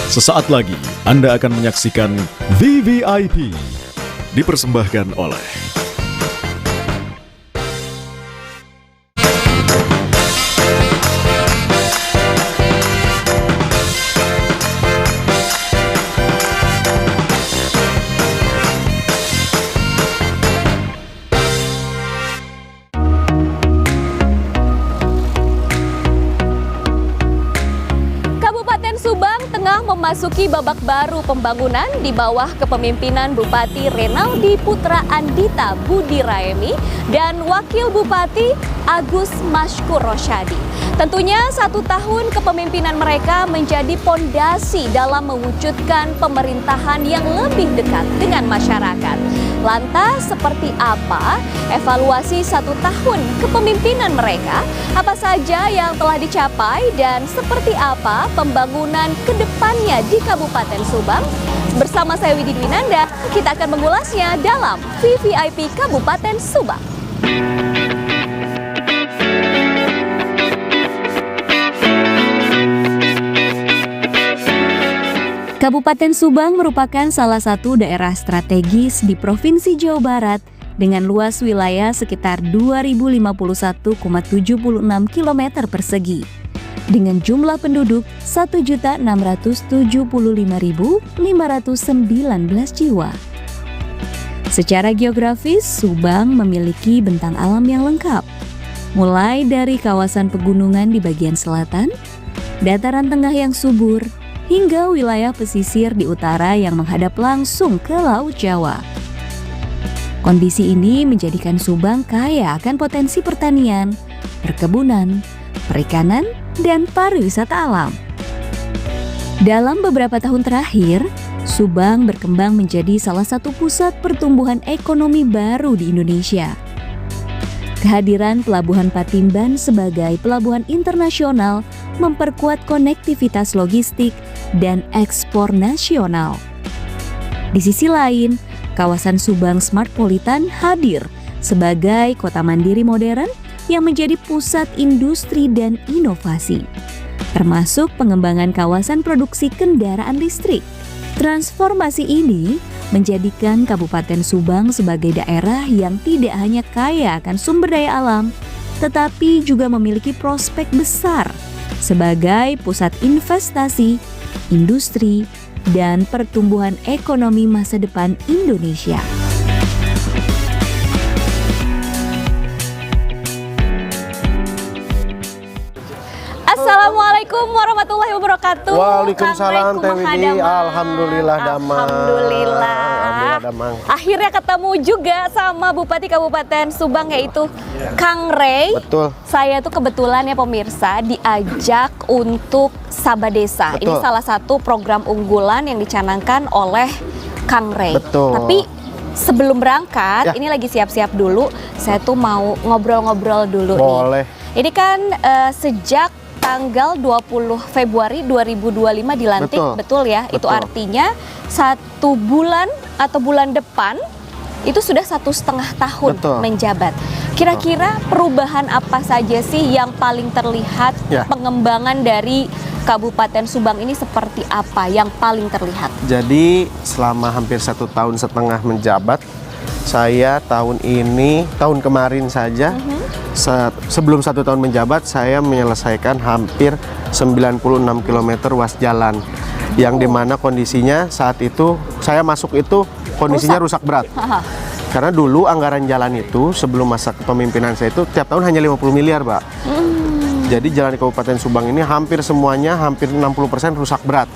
Sesaat lagi Anda akan menyaksikan VVIP dipersembahkan oleh Subang tengah memasuki babak baru pembangunan di bawah kepemimpinan Bupati Renaldi Putra Andita Budi Raemi dan Wakil Bupati Agus Mashkur Rosyadi. Tentunya 1 tahun kepemimpinan mereka menjadi pondasi dalam mewujudkan pemerintahan yang lebih dekat dengan masyarakat. Lantas seperti apa evaluasi 1 tahun kepemimpinan mereka? Apa saja yang telah dicapai dan seperti apa pembangunan ke depannya di Kabupaten Subang? Bersama saya Widi Dwinanda, kita akan mengulasnya dalam VVIP Kabupaten Subang. Kabupaten Subang merupakan salah satu daerah strategis di Provinsi Jawa Barat dengan luas wilayah sekitar 2.051,76 km persegi dengan jumlah penduduk 1.675.519 jiwa. Secara geografis, Subang memiliki bentang alam yang lengkap, mulai dari kawasan pegunungan di bagian selatan, dataran tengah yang subur, hingga wilayah pesisir di utara yang menghadap langsung ke Laut Jawa. Kondisi ini menjadikan Subang kaya akan potensi pertanian, perkebunan, perikanan, dan pariwisata alam. Dalam beberapa tahun terakhir, Subang berkembang menjadi salah satu pusat pertumbuhan ekonomi baru di Indonesia. Kehadiran Pelabuhan Patimban sebagai pelabuhan internasional memperkuat konektivitas logistik dan ekspor nasional. Di sisi lain, kawasan Subang Smartpolitan hadir sebagai kota mandiri modern yang menjadi pusat industri dan inovasi, termasuk pengembangan kawasan produksi kendaraan listrik. Transformasi ini menjadikan Kabupaten Subang sebagai daerah yang tidak hanya kaya akan sumber daya alam, tetapi juga memiliki prospek besar sebagai pusat investasi, industri, dan pertumbuhan ekonomi masa depan Indonesia. Assalamualaikum warahmatullahi wabarakatuh. Waalaikumsalam Teh Widi. Alhamdulillah damang. Alhamdulillah damang. Akhirnya ketemu juga sama Bupati Kabupaten Subang yaitu Kang Rey. Betul. Saya tuh kebetulan ya pemirsa diajak untuk Sabadesa. Betul. Ini salah satu program unggulan yang dicanangkan oleh Kang Rey. Betul. Tapi sebelum berangkat, ini lagi siap-siap dulu. Saya tuh mau ngobrol-ngobrol dulu. Boleh. Ini kan sejak tanggal 20 Februari 2025 dilantik, betul ya? Betul. Itu artinya 1 bulan atau bulan depan itu sudah 1,5 tahun menjabat. Kira-kira perubahan apa saja sih yang paling terlihat? Pengembangan dari Kabupaten Subang ini seperti apa yang paling terlihat? Jadi selama hampir 1,5 tahun menjabat, saya tahun kemarin saja, sebelum 1 tahun menjabat, saya menyelesaikan hampir 96 km ruas jalan, yang dimana kondisinya saat itu saya masuk itu kondisinya rusak berat. Karena dulu anggaran jalan itu sebelum masa kepemimpinan saya itu tiap tahun hanya 50 miliar, Pak. Jadi jalan di Kabupaten Subang ini hampir semuanya, hampir 60% rusak berat.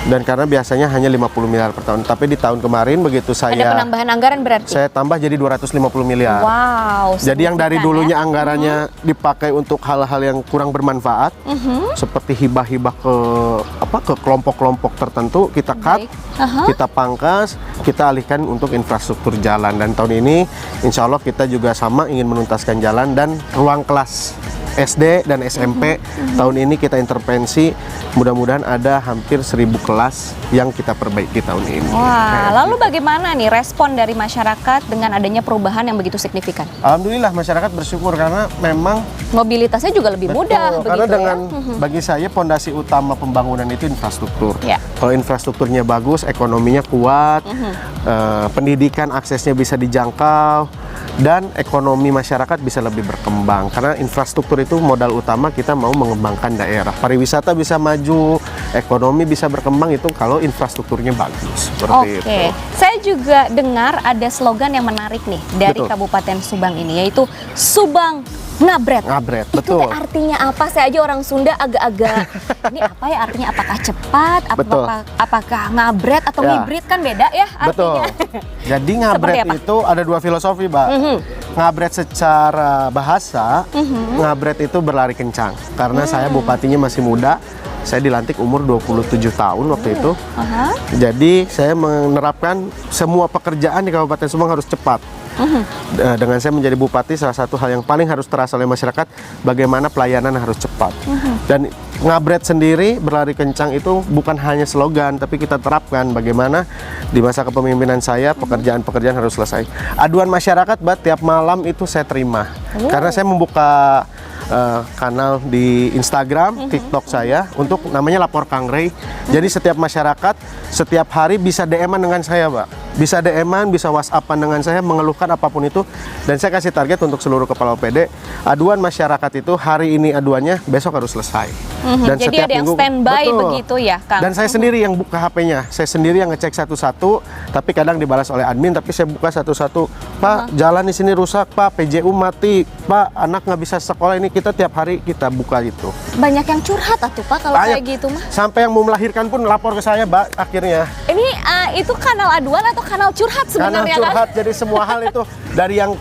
Dan karena biasanya hanya 50 miliar per tahun. Tapi di tahun kemarin begitu saya... Ada penambahan anggaran berarti? Saya tambah jadi 250 miliar. Wow. Jadi yang dari dulunya anggarannya dipakai untuk hal-hal yang kurang bermanfaat, seperti hibah-hibah ke kelompok-kelompok tertentu, kita cut, kita pangkas, kita alihkan untuk infrastruktur jalan. Dan tahun ini insya Allah kita juga sama ingin menuntaskan jalan dan ruang kelas SD dan SMP. Tahun ini kita intervensi, mudah-mudahan ada hampir 1000 kelas yang kita perbaiki tahun ini. Wah, lalu bagaimana nih respon dari masyarakat dengan adanya perubahan yang begitu signifikan? Alhamdulillah masyarakat bersyukur karena memang Mobilitasnya juga lebih mudah karena begitu dengan ya? bagi saya pondasi utama pembangunan itu infrastruktur. Ya. Kalau infrastrukturnya bagus, ekonominya kuat, pendidikan aksesnya bisa dijangkau, dan ekonomi masyarakat bisa lebih berkembang. Karena infrastruktur itu modal utama kita mau mengembangkan daerah. Pariwisata bisa maju, ekonomi bisa berkembang itu kalau infrastrukturnya bagus. Seperti itu. Oke, saya juga dengar ada slogan yang menarik nih dari Betul. Kabupaten Subang ini, yaitu Subang Ngabret. Ngabret, Itu betul. teh artinya apa? Saya aja orang Sunda agak-agak ini apa ya artinya? Apakah cepat? Betul. Apakah ngabret atau Ya. ngibrit kan beda ya Betul. artinya? Jadi Seperti ngabret apa? itu ada dua filosofi, Mbak. Ngabret secara bahasa, ngabret itu berlari kencang. Karena saya bupatinya masih muda, saya dilantik umur 27 tahun waktu itu. Aha. Jadi saya menerapkan semua pekerjaan di Kabupaten Subang harus cepat. Dengan saya menjadi bupati, salah satu hal yang paling harus terasa oleh masyarakat bagaimana pelayanan harus cepat. Dan ngabret sendiri berlari kencang itu bukan hanya slogan, tapi kita terapkan bagaimana di masa kepemimpinan saya pekerjaan-pekerjaan harus selesai. Aduan masyarakat, Mbak, tiap malam itu saya terima. Karena saya membuka kanal di Instagram, TikTok saya untuk namanya Lapor Kang Rey. Jadi setiap masyarakat setiap hari bisa DM-an dengan saya, Mbak. Bisa DM-an, bisa WhatsApp-an dengan saya, mengeluhkan apapun itu. Dan saya kasih target untuk seluruh kepala OPD, aduan masyarakat itu hari ini aduannya, besok harus selesai. Dan Jadi setiap ada yang minggu, standby betul. begitu ya, Kang? Dan saya sendiri yang buka HP-nya, saya sendiri yang ngecek satu-satu, tapi kadang dibalas oleh admin, tapi saya buka satu-satu. Pak, jalan di sini rusak, Pak, PJU mati, Pak, anak nggak bisa sekolah ini, kita tiap hari kita buka itu. Banyak yang curhat atuh Pak kalau Banyak. kayak gitu mah. Sampai yang mau melahirkan pun lapor ke saya, Mbak, akhirnya. Ini itu kanal aduan atau kanal curhat Karena sebenarnya curhat, jadi semua hal itu dari yang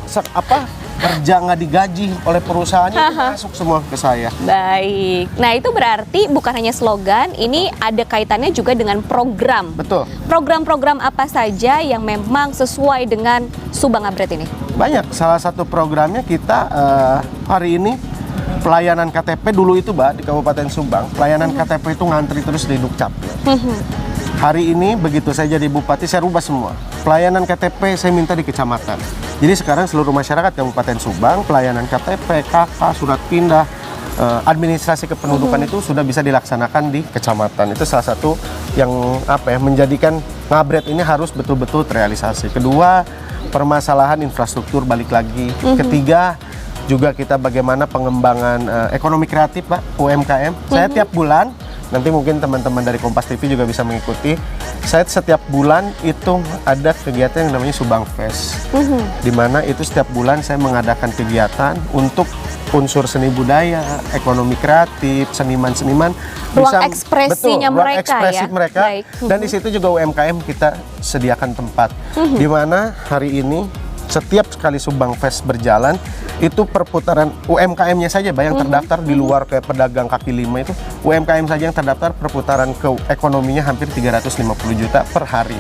kerja nggak digaji oleh perusahaannya itu masuk semua ke saya. Baik. Nah, itu berarti bukan hanya slogan, ini ada kaitannya juga dengan program. Betul. Program-program apa saja yang memang sesuai dengan Subang Ngabret ini? Banyak. Salah satu programnya kita hari ini pelayanan KTP dulu itu, Mbak, di Kabupaten Subang. Pelayanan KTP itu ngantri terus di Dukcapil. Hari ini begitu saya jadi bupati, saya rubah semua. Pelayanan KTP saya minta di kecamatan. Jadi sekarang seluruh masyarakat Kabupaten Subang, pelayanan KTP, KK, surat pindah, administrasi kependudukan itu sudah bisa dilaksanakan di kecamatan. Itu salah satu yang menjadikan Ngabret ini harus betul-betul terrealisasi. Kedua, permasalahan infrastruktur balik lagi. Ketiga, juga kita bagaimana pengembangan ekonomi kreatif, Pak, UMKM. Saya tiap bulan, nanti mungkin teman-teman dari Kompas TV juga bisa mengikuti. Saya setiap bulan itu ada kegiatan yang namanya Subang Fest, di mana itu setiap bulan saya mengadakan kegiatan untuk unsur seni budaya, ekonomi kreatif, seniman-seniman Ruang ekspresinya ruang mereka ekspresi ya. mereka. Baik. Dan di situ juga UMKM kita sediakan tempat, di mana hari ini setiap sekali Subang Fest berjalan, itu perputaran UMKM-nya saja, yang terdaftar di luar kayak pedagang kaki lima itu, UMKM saja yang terdaftar perputaran ke ekonominya hampir 350 juta per hari.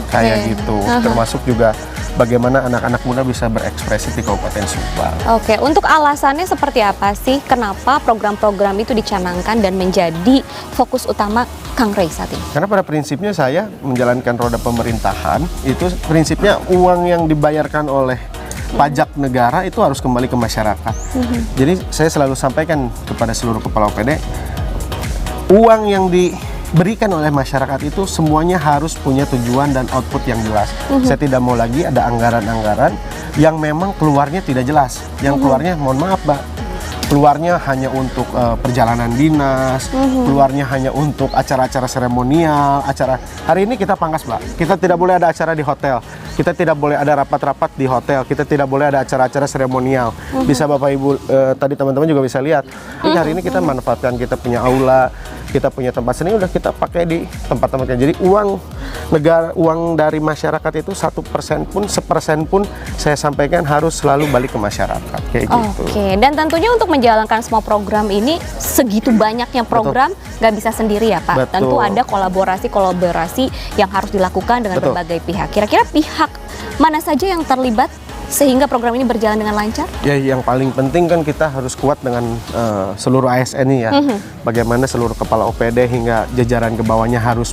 Kayak gitu. Termasuk juga bagaimana anak-anak muda bisa berekspresi di Kabupaten Subang. Oke, untuk alasannya seperti apa sih? Kenapa program-program itu dicanangkan dan menjadi fokus utama Kang Rey saat ini? Karena pada prinsipnya saya menjalankan roda pemerintahan, itu prinsipnya uang yang dibayarkan oleh pajak negara itu harus kembali ke masyarakat. Jadi saya selalu sampaikan kepada seluruh kepala OPD, uang yang diberikan oleh masyarakat itu semuanya harus punya tujuan dan output yang jelas. Saya tidak mau lagi ada anggaran-anggaran yang memang keluarnya tidak jelas. Yang keluarnya, mohon maaf, Mbak, keluarnya hanya untuk perjalanan dinas, keluarnya hanya untuk acara-acara seremonial, hari ini kita pangkas, Mbak. Kita tidak boleh ada acara di hotel, kita tidak boleh ada rapat-rapat di hotel, kita tidak boleh ada acara-acara seremonial. Bisa Bapak Ibu tadi teman-teman juga bisa lihat. Ini hari ini kita manfaatkan, kita punya aula, kita punya tempat seni, udah kita pakai di tempat-tempatnya. Jadi uang negara, uang dari masyarakat itu 1% pun, 1% pun saya sampaikan harus selalu balik ke masyarakat, kayak gitu. Oke, dan tentunya untuk menjalankan semua program ini, segitu banyaknya program, nggak bisa sendiri ya Pak. Betul. Tentu ada kolaborasi yang harus dilakukan dengan Betul. berbagai pihak. Kira-kira pihak mana saja yang terlibat sehingga program ini berjalan dengan lancar? Ya, yang paling penting kan kita harus kuat dengan seluruh ASN ini ya. Bagaimana seluruh kepala OPD hingga jajaran ke bawahnya harus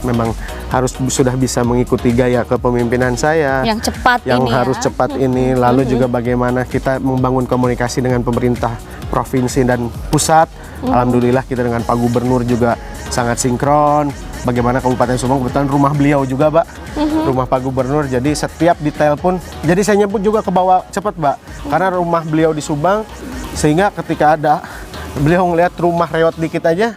sudah bisa mengikuti gaya kepemimpinan saya. Yang cepat yang ini harus ya. cepat ini. Lalu juga bagaimana kita membangun komunikasi dengan pemerintah provinsi dan pusat. Alhamdulillah kita dengan Pak Gubernur juga sangat sinkron. Bagaimana Kabupaten Subang, kebetulan rumah beliau juga, Mbak. Rumah Pak Gubernur, jadi setiap detail pun, jadi saya nyebut juga ke bawah cepat, Mbak. Karena rumah beliau di Subang, sehingga ketika ada beliau ngelihat rumah reot dikit aja,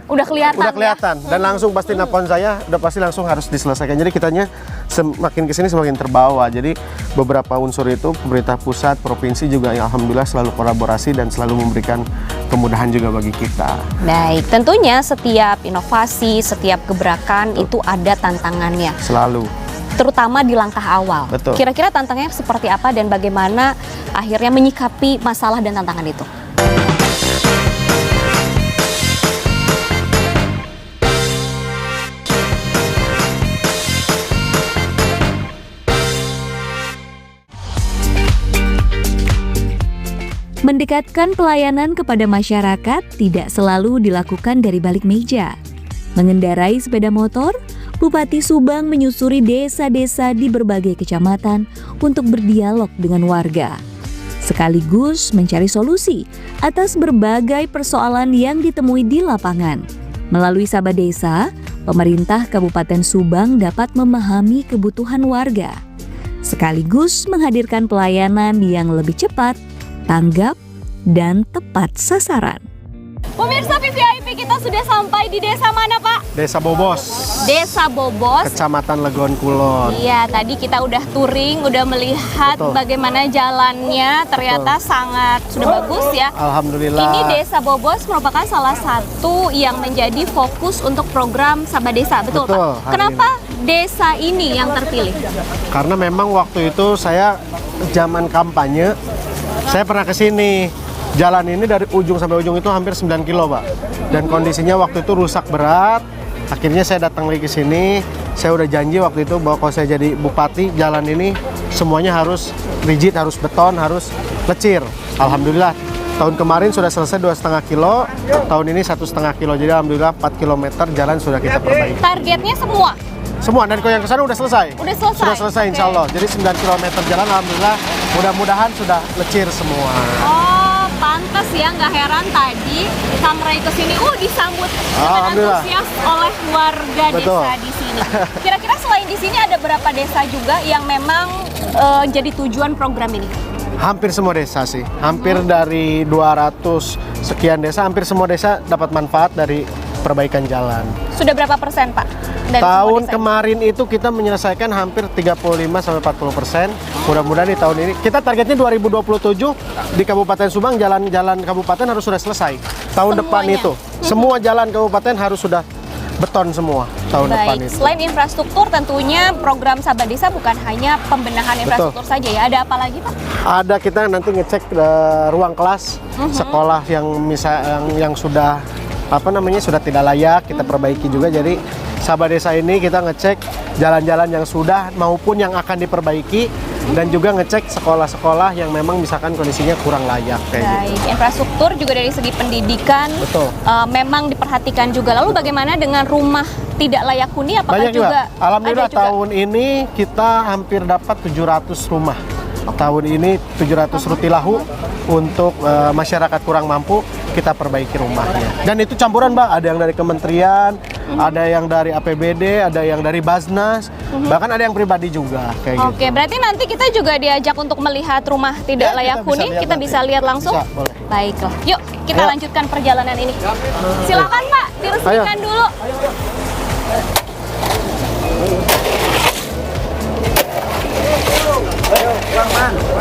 Udah kelihatan. dan langsung pasti nelpon saya, udah pasti langsung harus diselesaikan. Jadi kitanya semakin kesini semakin terbawa. Jadi beberapa unsur itu pemerintah pusat, provinsi juga yang alhamdulillah selalu kolaborasi dan selalu memberikan kemudahan juga bagi kita. Baik, tentunya setiap inovasi, setiap gebrakan itu ada tantangannya. Selalu. Terutama di langkah awal. Betul. Kira-kira tantangannya seperti apa dan bagaimana akhirnya menyikapi masalah dan tantangan itu? Mendekatkan pelayanan kepada masyarakat tidak selalu dilakukan dari balik meja. Mengendarai sepeda motor, Bupati Subang menyusuri desa-desa di berbagai kecamatan untuk berdialog dengan warga, sekaligus mencari solusi atas berbagai persoalan yang ditemui di lapangan. Melalui Sabah Desa, pemerintah Kabupaten Subang dapat memahami kebutuhan warga, sekaligus menghadirkan pelayanan yang lebih cepat, tanggap, dan tepat sasaran. Pemirsa VVIP, kita sudah sampai di desa mana, Pak? Desa Bobos. Desa Bobos. Kecamatan Legon Kulon. Iya, tadi kita udah touring, udah melihat Betul. bagaimana jalannya, ternyata sangat sudah bagus ya. Alhamdulillah. Ini Desa Bobos merupakan salah satu yang menjadi fokus untuk program Sabah Desa, betul, Betul, Pak? hari Kenapa desa ini yang terpilih? Karena memang waktu itu saya zaman kampanye, saya pernah ke sini. Jalan ini dari ujung sampai ujung itu hampir 9 kilo, Pak. Dan kondisinya waktu itu rusak berat. Akhirnya saya datang lagi ke sini. Saya udah janji waktu itu bahwa kalau saya jadi bupati, jalan ini semuanya harus rigid, harus beton, harus lecir. Alhamdulillah, tahun kemarin sudah selesai 2,5 kilo. Tahun ini 1,5 kilo. Jadi alhamdulillah 4 km jalan sudah kita perbaiki. Targetnya semua? Semua, dan kalau yang ke sana udah selesai. Udah selesai? Sudah selesai, Oke. insya Allah. Jadi 9 km jalan, alhamdulillah. Mudah-mudahan sudah lecir semua. Oh, pantas ya, nggak heran tadi Samrai kesini, disambut dengan Alhamdulillah. antusias oleh warga Betul. desa di sini. Kira-kira selain di sini ada berapa desa juga yang memang jadi tujuan program ini? Hampir semua desa sih. Hampir dari 200 sekian desa, hampir semua desa dapat manfaat dari perbaikan jalan. Sudah berapa persen, Pak? Dari Tahun semua desa? kemarin itu kita menyelesaikan hampir 35-40%. Mudah-mudahan di tahun ini, kita targetnya 2027 di Kabupaten Subang, jalan-jalan kabupaten harus sudah selesai. Tahun depan Semuanya? itu, semua jalan kabupaten harus sudah beton semua tahun depan Baik, itu. selain infrastruktur tentunya program Sabah Desa bukan hanya pembenahan infrastruktur saja ya. Ada apa lagi, Pak? Ada, kita nanti ngecek ruang kelas sekolah yang yang sudah sudah tidak layak, kita perbaiki juga. Jadi Sabah Desa ini kita ngecek jalan-jalan yang sudah maupun yang akan diperbaiki, dan juga ngecek sekolah-sekolah yang memang misalkan kondisinya kurang layak kayak gitu. Baik, infrastruktur juga dari segi pendidikan Betul. Memang diperhatikan juga. Lalu bagaimana dengan rumah tidak layak huni? Apakah Banyak juga? Alhamdulillah ada juga? tahun ini kita hampir dapat 700 rumah. Tahun ini 700 rutilahu untuk masyarakat kurang mampu, kita perbaiki rumahnya. Dan itu campuran, Mbak. Ada yang dari kementerian, ada yang dari APBD, ada yang dari Basnas, bahkan ada yang pribadi juga kayak gitu. Oke, berarti nanti kita juga diajak untuk melihat rumah tidak Ya, layak kita bisa huni. lihat Kita nanti. bisa lihat langsung. Bisa, boleh. Baiklah. Yuk, kita Ayo. lanjutkan perjalanan ini. Silakan, Pak, diresmikan dulu.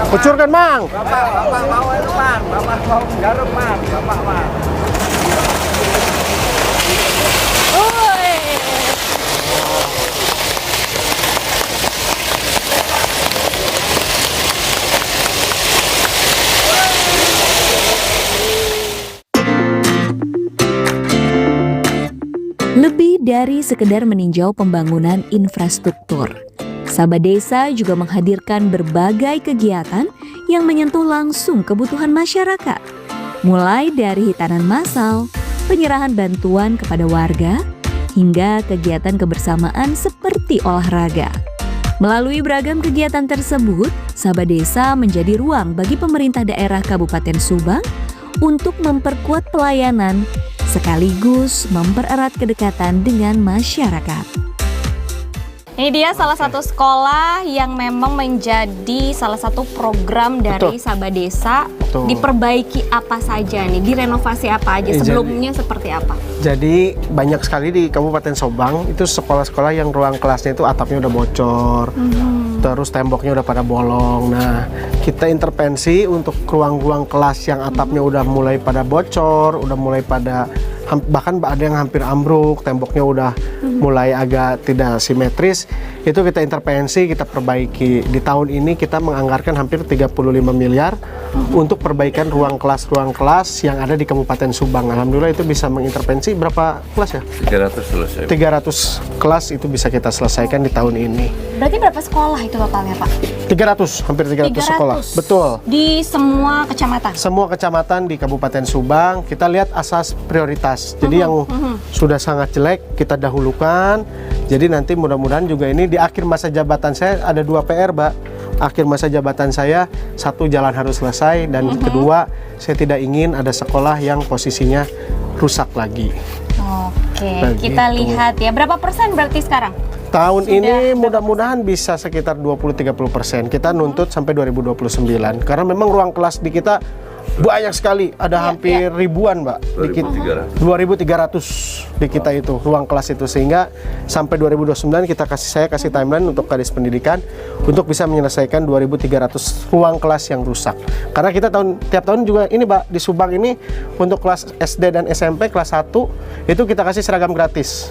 Kucurkan, Mang. Bapak mau itu, Bang. Bapak mau garuk, Bang. Bapak mau. Woi. Lebih dari sekedar meninjau pembangunan infrastruktur, Sabah Desa juga menghadirkan berbagai kegiatan yang menyentuh langsung kebutuhan masyarakat. Mulai dari hitanan massal, penyerahan bantuan kepada warga, hingga kegiatan kebersamaan seperti olahraga. Melalui beragam kegiatan tersebut, Sabah Desa menjadi ruang bagi pemerintah daerah Kabupaten Subang untuk memperkuat pelayanan sekaligus mempererat kedekatan dengan masyarakat. Ini dia salah satu sekolah yang memang menjadi salah satu program dari Sabah Desa. Betul. Diperbaiki apa saja nih? Direnovasi apa aja? Sebelumnya seperti apa? Jadi banyak sekali di Kabupaten Subang itu sekolah-sekolah yang ruang kelasnya itu atapnya udah bocor, terus temboknya udah pada bolong. Nah, kita intervensi untuk ruang-ruang kelas yang atapnya udah mulai pada bocor, udah mulai pada bahkan ada yang hampir ambruk, temboknya udah mulai agak tidak simetris, itu kita intervensi, kita perbaiki. Di tahun ini kita menganggarkan hampir 35 miliar untuk perbaikan ruang kelas yang ada di Kabupaten Subang. Alhamdulillah itu bisa mengintervensi berapa kelas ya? 300 selesai. 300 kelas itu bisa kita selesaikan di tahun ini. Berarti berapa sekolah itu totalnya, Pak? 300, hampir 300 sekolah. Betul. Di semua kecamatan? Semua kecamatan di Kabupaten Subang, kita lihat asas prioritas. Jadi yang sudah sangat jelek kita dahulukan. Jadi nanti mudah-mudahan juga ini di akhir masa jabatan saya ada 2 PR, Mbak. Akhir masa jabatan saya, 1 jalan harus selesai, dan kedua saya tidak ingin ada sekolah yang posisinya rusak lagi. Oke, kita lihat ya. Berapa persen berarti sekarang? Tahun ini mudah-mudahan bisa sekitar 20-30%. Kita nuntut sampai 2029 karena memang ruang kelas di kita banyak sekali, ada hampir ribuan, Mbak. 2.300 di kita itu ruang kelas itu, sehingga sampai 2029 saya kasih timeline untuk Kadis Pendidikan untuk bisa menyelesaikan 2.300 ruang kelas yang rusak. Karena kita tiap tahun juga ini, Mbak, di Subang ini untuk kelas SD dan SMP kelas 1 itu kita kasih seragam gratis.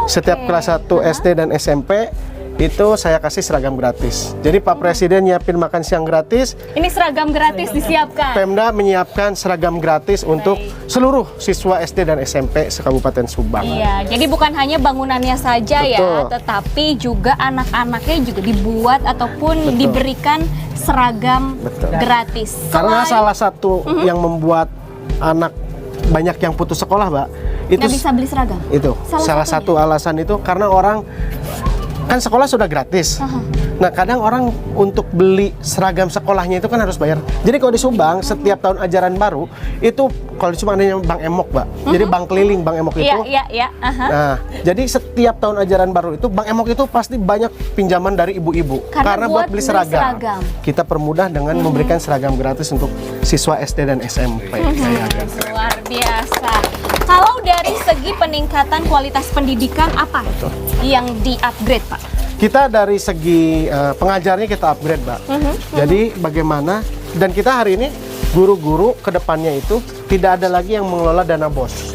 Setiap kelas 1 SD dan SMP itu saya kasih seragam gratis. Jadi Pak Presiden nyiapin makan siang gratis. Ini seragam gratis disiapkan. Pemda menyiapkan seragam gratis untuk seluruh siswa SD dan SMP se-Kabupaten Subang. Iya, jadi bukan hanya bangunannya saja ya, tetapi juga anak-anaknya juga dibuat ataupun diberikan seragam gratis. Karena salah satu yang membuat anak banyak yang putus sekolah, Mbak, itu nggak bisa beli seragam. Itu salah satu alasan itu karena orang kan sekolah sudah gratis. Nah, kadang orang untuk beli seragam sekolahnya itu kan harus bayar. Jadi kalau di Subang setiap tahun ajaran baru itu kalau di Subang adanya Bank Emok, Mbak. Jadi bank keliling Bank Emok itu. Iya. Nah, jadi setiap tahun ajaran baru itu Bank Emok itu pasti banyak pinjaman dari ibu-ibu karena buat beli seragam. Kita permudah dengan memberikan seragam gratis untuk siswa SD dan SMP. Luar biasa. Kalau dari segi peningkatan kualitas pendidikan apa yang di-upgrade, Pak? Kita dari segi pengajarnya kita upgrade, Mbak. Jadi bagaimana, dan kita hari ini guru-guru ke depannya itu tidak ada lagi yang mengelola dana BOS.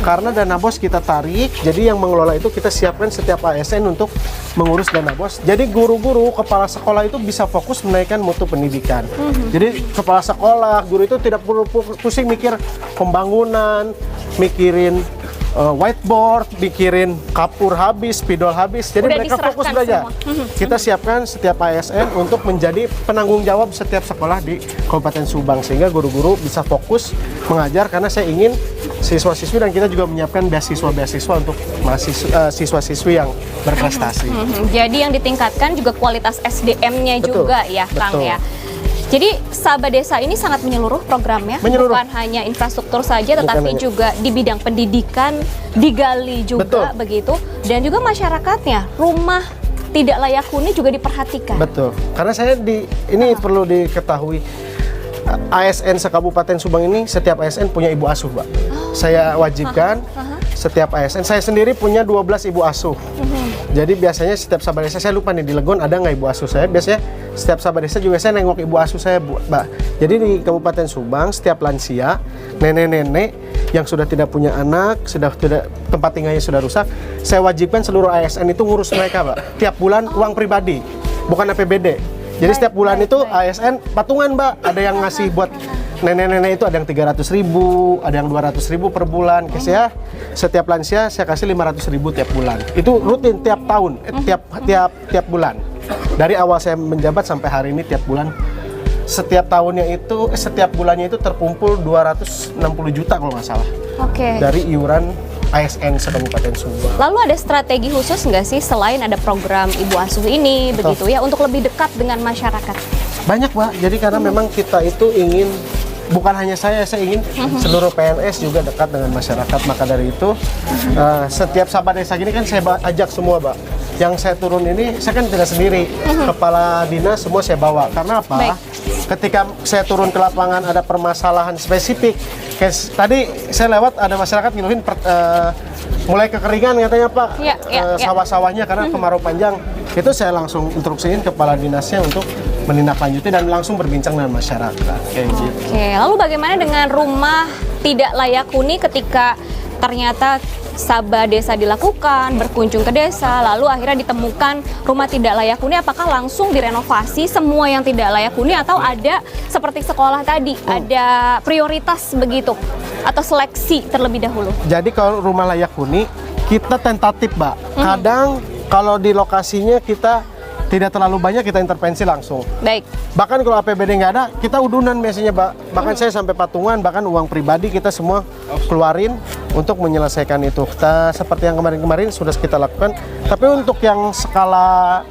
Karena dana BOS kita tarik, jadi yang mengelola itu kita siapkan setiap ASN untuk mengurus dana BOS. Jadi guru-guru, kepala sekolah itu bisa fokus menaikkan mutu pendidikan. Jadi kepala sekolah, guru itu tidak perlu pusing mikir pembangunan, mikirin whiteboard, mikirin kapur habis, spidol habis. Jadi udah mereka fokus belajar. Kita siapkan setiap ASN untuk menjadi penanggung jawab setiap sekolah di Kabupaten Subang, sehingga guru-guru bisa fokus mengajar. Karena saya ingin siswa-siswi, dan kita juga menyiapkan beasiswa-beasiswa untuk siswa-siswi yang berprestasi. Jadi yang ditingkatkan juga kualitas SDM-nya juga ya, Kang ya. Jadi Sabah Desa ini sangat menyeluruh programnya, bukan hanya infrastruktur saja, tetapi juga di bidang pendidikan digali juga. Begitu, dan juga masyarakatnya, rumah tidak layak huni juga diperhatikan. Betul, karena saya ini perlu diketahui, ASN se-Kabupaten Subang ini setiap ASN punya ibu asuh, Mbak. Saya wajibkan setiap ASN, saya sendiri punya 12 ibu asuh. Jadi biasanya setiap Sabah Desa, saya lupa nih di Legon ada nggak ibu asuh saya, biasanya setiap Sabah Desa juga saya nengok ibu asuh saya, Mbak. Jadi di Kabupaten Subang setiap lansia, nenek-nenek yang sudah tidak punya anak, sudah tempat tinggalnya sudah rusak, saya wajibkan seluruh ASN itu ngurus mereka, Mbak. Tiap bulan uang pribadi, bukan APBD. Jadi setiap bulan itu ASN patungan, Mbak. Ada yang ngasih buat nenek-nenek itu, ada yang 300.000, ada yang 200.000 per bulan. Ya, setiap lansia saya kasih 500.000 tiap bulan. Itu rutin tiap tahun, tiap bulan. Dari awal saya menjabat sampai hari ini tiap bulan setiap tahunnya itu, setiap bulannya itu terkumpul 260 juta kalau nggak salah Oke. dari iuran ASN se-Kabupaten Subang. Lalu ada strategi khusus nggak sih selain ada program Ibu Asuh ini, begitu ya, untuk lebih dekat dengan masyarakat? Banyak, Mbak. Jadi karena memang kita itu ingin, bukan hanya saya ingin seluruh PNS juga dekat dengan masyarakat. Maka dari itu, setiap sahabat desa gini kan saya ajak semua, Mbak. Yang saya turun ini, saya kan tidak sendiri. Kepala dinas semua saya bawa. Karena apa? Baik. Ketika saya turun ke lapangan ada permasalahan spesifik. Kayak tadi saya lewat ada masyarakat ngeluhin mulai kekeringan katanya Pak, Ya, ya. sawah-sawahnya karena kemarau panjang. Itu saya langsung instruksiin kepala dinasnya untuk menindaklanjuti dan langsung berbincang dengan masyarakat. Kayak gitu. Oke, lalu bagaimana dengan rumah tidak layak huni ketika ternyata Sabah Desa dilakukan, berkunjung ke desa, lalu akhirnya ditemukan rumah tidak layak huni, apakah langsung direnovasi semua yang tidak layak huni atau ada seperti sekolah tadi, ada prioritas begitu atau seleksi terlebih dahulu? Jadi kalau rumah layak huni kita tentatif, Mbak. Kadang kalau di lokasinya kita tidak terlalu banyak, kita intervensi langsung. Baik. Bahkan kalau APBD nggak ada, kita udunan biasanya, Mbak. Bahkan saya sampai patungan, bahkan uang pribadi kita semua keluarin untuk menyelesaikan itu. Kita seperti yang kemarin-kemarin sudah kita lakukan. Tapi untuk yang skala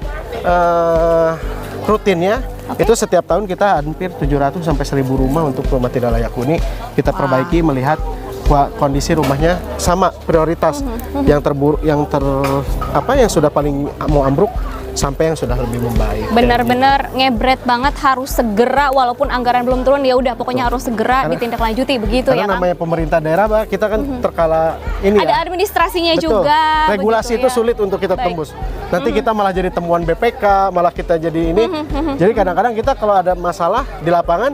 rutinnya, itu setiap tahun kita hampir 700 sampai 1000 rumah untuk rumah tidak layak huni. Kita perbaiki melihat kondisi rumahnya sama prioritas yang terburuk, yang sudah paling mau ambruk sampai yang sudah lebih membaik. Benar-benar ngebret banget, harus segera walaupun anggaran belum turun, ya udah pokoknya harus segera ditindaklanjuti begitu ya, karena Kang? namanya pemerintah daerah, Mbak, kita kan terkala ini Ada administrasinya Betul. juga. Regulasi begitu itu ya. sulit untuk kita Baik. tembus. Nanti kita malah jadi temuan BPK, malah kita jadi ini. Jadi kadang-kadang kita kalau ada masalah di lapangan,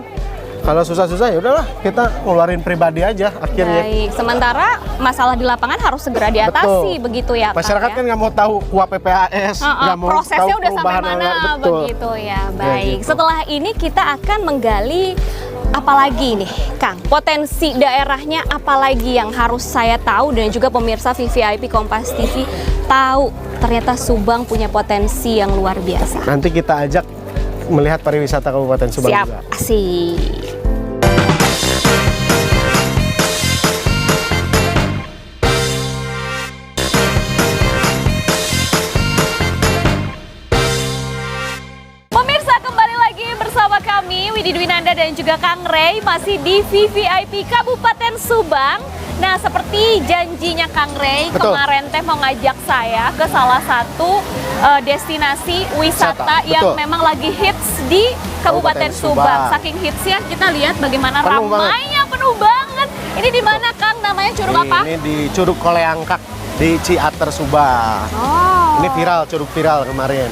kalau susah-susah ya udahlah kita ngeluarin pribadi aja akhirnya. Baik, sementara masalah di lapangan harus segera diatasi, Betul. begitu ya, Kang, Masyarakat ya? kan nggak mau tahu kuah PPAS, nggak mau prosesnya tahu udah sampai perubahan mana, anggaran. Betul. begitu ya. Baik, gitu. setelah ini kita akan menggali apalagi nih, Kang, potensi daerahnya apalagi yang harus saya tahu dan juga pemirsa VVIP Kompas TV tahu. Ternyata Subang punya potensi yang luar biasa. Nanti kita ajak melihat pariwisata Kabupaten Subang Siap, juga. asik. Pemirsa, kembali lagi bersama kami Widi Dwinanda dan juga Kang Rey masih di VVIP Kabupaten Subang. Nah, seperti janjinya Kang Rey, Betul. kemarin teh mau ngajak saya ke salah satu destinasi wisata yang Betul. memang lagi hits di Kabupaten Kabupaten Subang. Subang. Saking hitsnya kita lihat bagaimana Penuh banget. ramainya, penuh banget. Ini di mana, Kang? Namanya Curug apa? Ini di Curug Koleangkak di Ciater Subang. Oh. Ini viral, curug viral kemarin.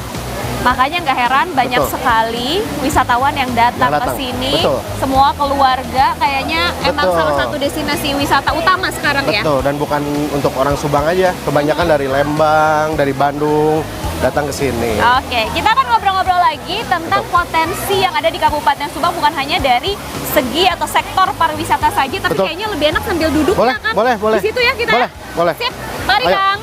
Makanya nggak heran banyak Betul. sekali wisatawan yang datang ke datang. sini. Betul. Semua keluarga kayaknya emang Betul. salah satu destinasi wisata utama sekarang ya. Betul, dan bukan untuk orang Subang aja, kebanyakan dari Lembang, dari Bandung datang ke sini. Oke, kita akan ngobrol-ngobrol lagi tentang potensi yang ada di Kabupaten Subang, bukan hanya dari segi atau sektor pariwisata saja, tapi Betul. kayaknya lebih enak sambil duduk Boleh, kan? boleh, boleh. Di situ ya kita. Boleh, boleh. Sip, mari Ayo. Kang.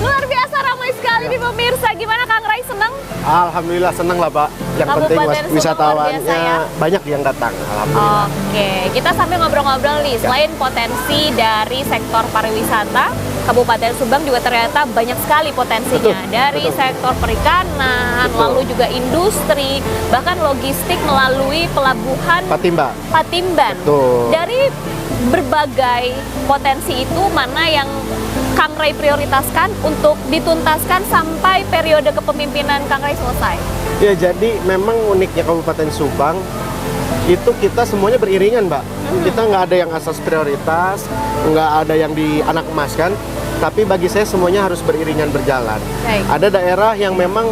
Luar biasa ramai sekali nih pemirsa. Gimana Kang Rai, senang? Alhamdulillah seneng lah Pak. Yang penting Kabupaten Subang luar wisatawannya biasa ya. banyak yang datang. Alhamdulillah. Oke, kita sambil ngobrol-ngobrol nih. Selain potensi dari sektor pariwisata, Kabupaten Subang juga ternyata banyak sekali potensinya. Betul, Dari betul. sektor perikanan, Betul. lalu juga industri, bahkan logistik melalui pelabuhan Patimba. Patimban. Betul. Dari berbagai potensi itu, mana yang Kang Ray prioritaskan untuk dituntaskan sampai periode kepemimpinan Kang Ray selesai? Ya, jadi memang uniknya Kabupaten Subang itu kita semuanya beriringan, Mbak. Kita nggak ada yang asas prioritas, nggak ada yang di anak emas kan. Tapi bagi saya semuanya harus beriringan berjalan. Baik. Ada daerah yang memang